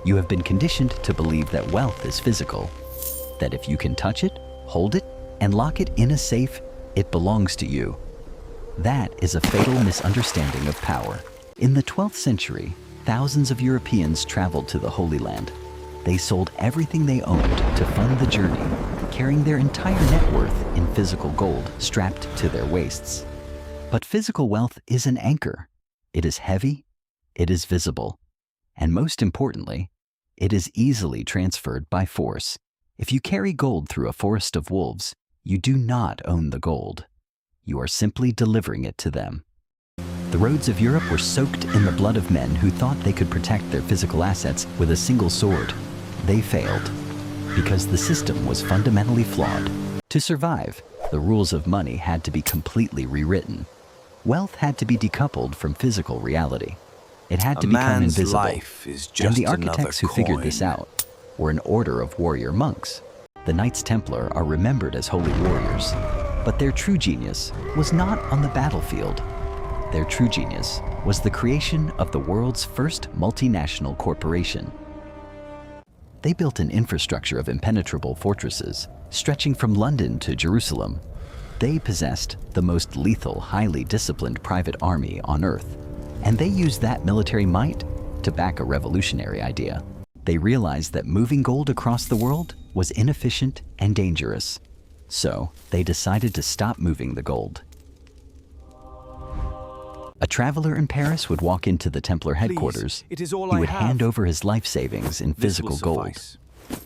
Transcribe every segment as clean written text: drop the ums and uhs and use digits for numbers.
You have been conditioned to believe that wealth is physical, that if you can touch it, hold it, and lock it in a safe, it belongs to you. That is a fatal misunderstanding of power. In the 12th century, thousands of Europeans traveled to the Holy Land. They sold everything they owned to fund the journey, carrying their entire net worth in physical gold strapped to their waists. But physical wealth is an anchor. It is heavy, it is visible, and most importantly, it is easily transferred by force. If you carry gold through a forest of wolves, you do not own the gold. You are simply delivering it to them. The roads of Europe were soaked in the blood of men who thought they could protect their physical assets with a single sword. They failed because the system was fundamentally flawed. To survive, the rules of money had to be completely rewritten. Wealth had to be decoupled from physical reality. It had to become invisible. Life is just and the architects who figured this out were an order of warrior monks. The Knights Templar are remembered as holy warriors, but their true genius was not on the battlefield. Their true genius was the creation of the world's first multinational corporation. They built an infrastructure of impenetrable fortresses, stretching from London to Jerusalem. They possessed the most lethal, highly disciplined private army on Earth, and they used that military might to back a revolutionary idea. They realized that moving gold across the world was inefficient and dangerous. So they decided to stop moving the gold. A traveler in Paris would walk into the Templar headquarters. He would hand over his life savings in physical gold.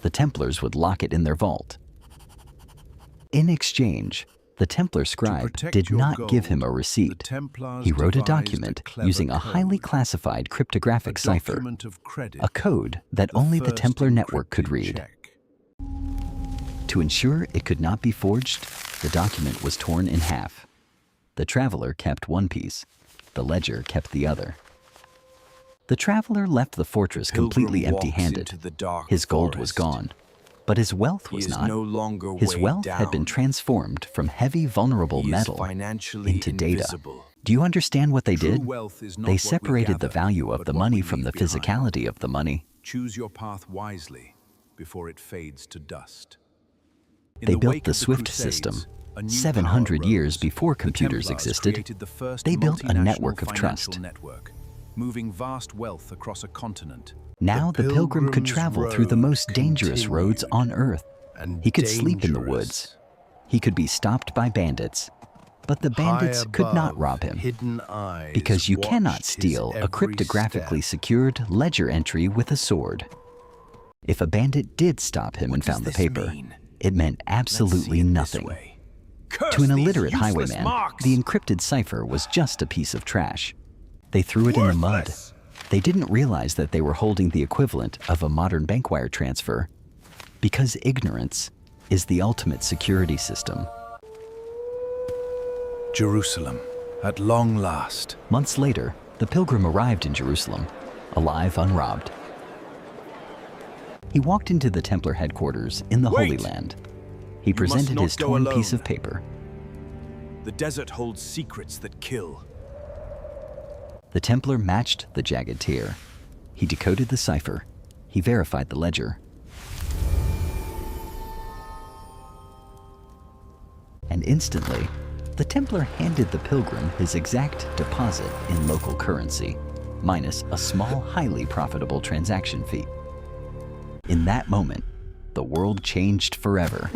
The Templars would lock it in their vault. In exchange, the Templar scribe did not give him a receipt. He wrote a document using a highly classified cryptographic cipher, a code that only the Templar network could read. To ensure it could not be forged, the document was torn in half. The traveler kept one piece. The ledger kept the other. The traveler left the fortress completely empty-handed. His gold was gone, but his wealth was not. His wealth had been transformed from heavy, vulnerable metal into data. Do you understand what they did? They separated the value of the money from the physicality of the money. Choose your path wisely before it fades to dust. They built the SWIFT system. 700 years before computers existed, they built a network of trust. Moving vast wealth across a continent. Now the pilgrim could travel through the most dangerous roads on Earth. He could sleep in the woods. He could be stopped by bandits. But the bandits could not rob him, because you cannot steal a cryptographically secured ledger entry with a sword. If a bandit did stop him and found the paper, it meant absolutely nothing. To an illiterate highwayman, the encrypted cipher was just a piece of trash. They threw it in the mud. They didn't realize that they were holding the equivalent of a modern bank wire transfer, because ignorance is the ultimate security system. Jerusalem, at long last. Months later, the pilgrim arrived in Jerusalem, alive, unrobbed. He walked into the Templar headquarters in the Holy Land. He presented his torn piece of paper. The desert holds secrets that kill. The Templar matched the jagged tear. He decoded the cipher. He verified the ledger. And instantly, the Templar handed the pilgrim his exact deposit in local currency, minus a small, highly profitable transaction fee. In that moment, the world changed forever.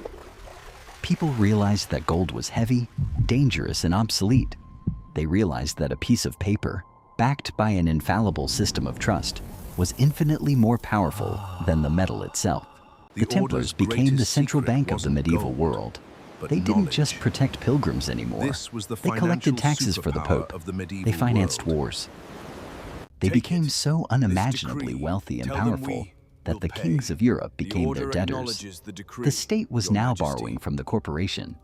People realized that gold was heavy, dangerous, and obsolete. They realized that a piece of paper, backed by an infallible system of trust, was infinitely more powerful than the metal itself. The Templars became the central bank of the medieval world. They didn't just protect pilgrims anymore. They collected taxes for the Pope. They financed wars. They became so unimaginably wealthy and powerful that the kings of Europe became their debtors. The state was now borrowing from the corporation.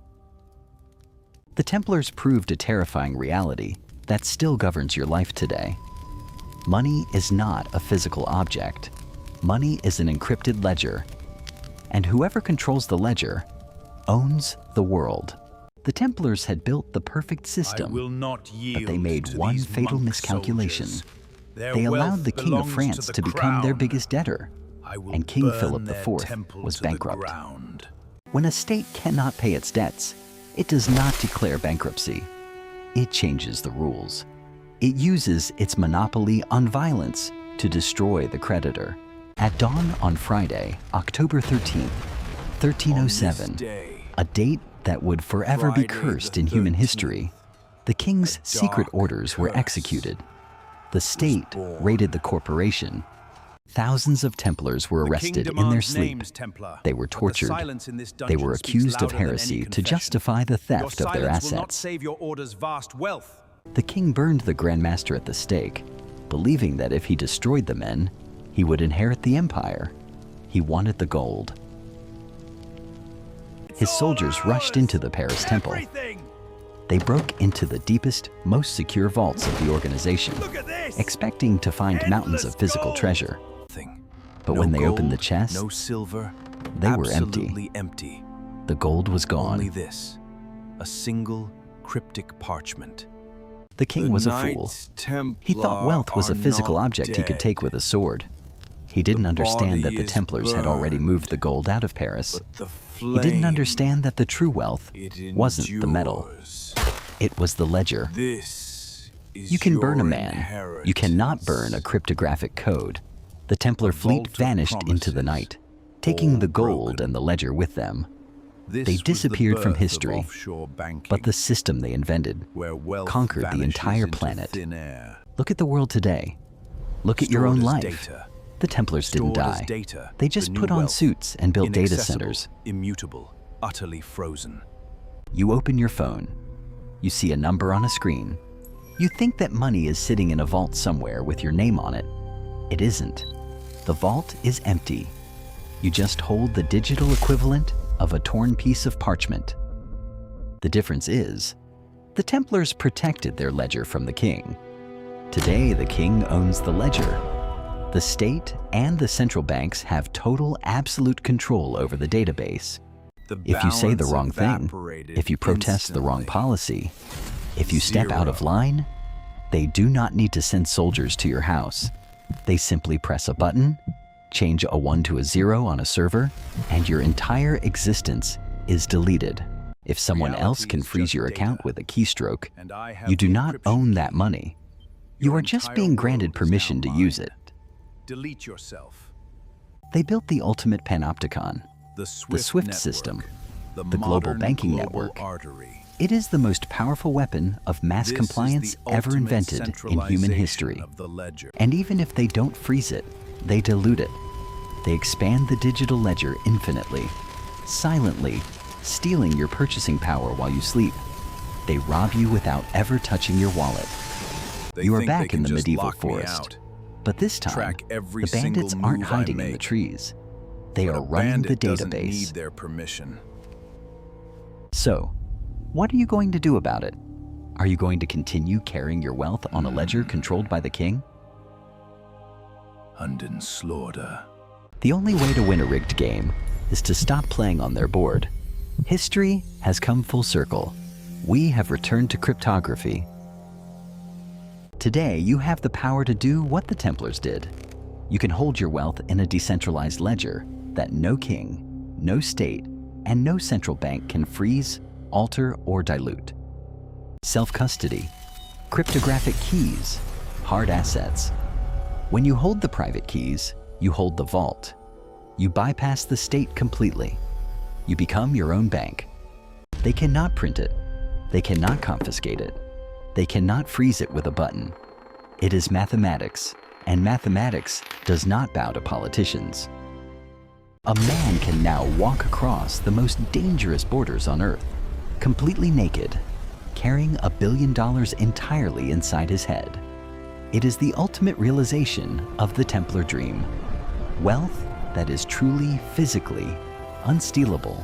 The Templars proved a terrifying reality that still governs your life today. Money is not a physical object. Money is an encrypted ledger, and whoever controls the ledger owns the world. The Templars had built the perfect system, but they made one fatal miscalculation. They allowed the King of France to become their biggest debtor, and King Philip IV was bankrupt. When a state cannot pay its debts, it does not declare bankruptcy. It changes the rules. It uses its monopoly on violence to destroy the creditor. At dawn on Friday, October 13th, 1307, a date that would forever be cursed in human history, the king's secret orders were executed. The state raided the corporation. Thousands of Templars were arrested in their sleep. They were tortured. They were accused of heresy to justify the theft of their assets. The king burned the Grand Master at the stake, believing that if he destroyed the men, he would inherit the empire. He wanted the gold. His soldiers rushed into the Paris Temple. They broke into the deepest, most secure vaults of the organization, expecting to find mountains of physical treasure. But when they opened the chest, no silver, they were empty. The gold was gone. Only this, a single cryptic parchment. The king was a fool. He thought wealth was a physical object he could take with a sword. He didn't understand that the Templars had already moved the gold out of Paris. He didn't understand that the true wealth wasn't the metal. It was the ledger. You can burn a man. You cannot burn a cryptographic code. The Templar fleet vanished into the night, taking the gold and the ledger with them. They disappeared from history, but the system they invented conquered the entire planet. Look at the world today. Look at your own life. The Templars didn't die. They just put on suits and built data centers. Immutable, utterly frozen. You open your phone. You see a number on a screen. You think that money is sitting in a vault somewhere with your name on it. It isn't. The vault is empty. You just hold the digital equivalent of a torn piece of parchment. The difference is, the Templars protected their ledger from the king. Today, the king owns the ledger. The state and the central banks have total, absolute control over the database. If you say the wrong thing, if you protest the wrong policy, if you step out of line, they do not need to send soldiers to your house. They simply press a button, change a 1 to a 0 on a server, and your entire existence is deleted. If someone else can freeze your account with a keystroke, you do not own that money. You are just being granted permission to use it. Delete yourself. They built the ultimate panopticon, the SWIFT system, the global banking network. It is the most powerful weapon of mass compliance ever invented in human history. And even if they don't freeze it, they dilute it. They expand the digital ledger infinitely, silently, stealing your purchasing power while you sleep. They rob you without ever touching your wallet. You are back in the medieval forest. But this time, the bandits aren't hiding in the trees. They are running the database. Their permission. So, what are you going to do about it? Are you going to continue carrying your wealth on a ledger controlled by the king? Hunt and slaughter. The only way to win a rigged game is to stop playing on their board. History has come full circle. We have returned to cryptography. Today, you have the power to do what the Templars did. You can hold your wealth in a decentralized ledger that no king, no state, and no central bank can freeze, alter, or dilute. Self-custody, cryptographic keys, hard assets. When you hold the private keys, you hold the vault. You bypass the state completely. You become your own bank. They cannot print it. They cannot confiscate it. They cannot freeze it with a button. It is mathematics, and mathematics does not bow to politicians. A man can now walk across the most dangerous borders on Earth, completely naked, carrying $1 billion entirely inside his head. It is the ultimate realization of the Templar dream. Wealth that is truly, physically, unstealable.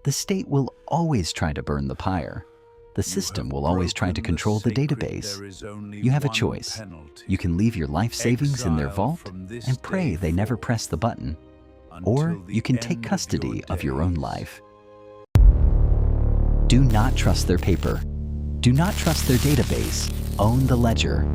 The state will always try to burn the pyre. The system will always try to control the database. You have a choice. You can leave your life savings in their vault and pray they never press the button. Or you can take custody of your own life. Do not trust their paper. Do not trust their database. Own the ledger.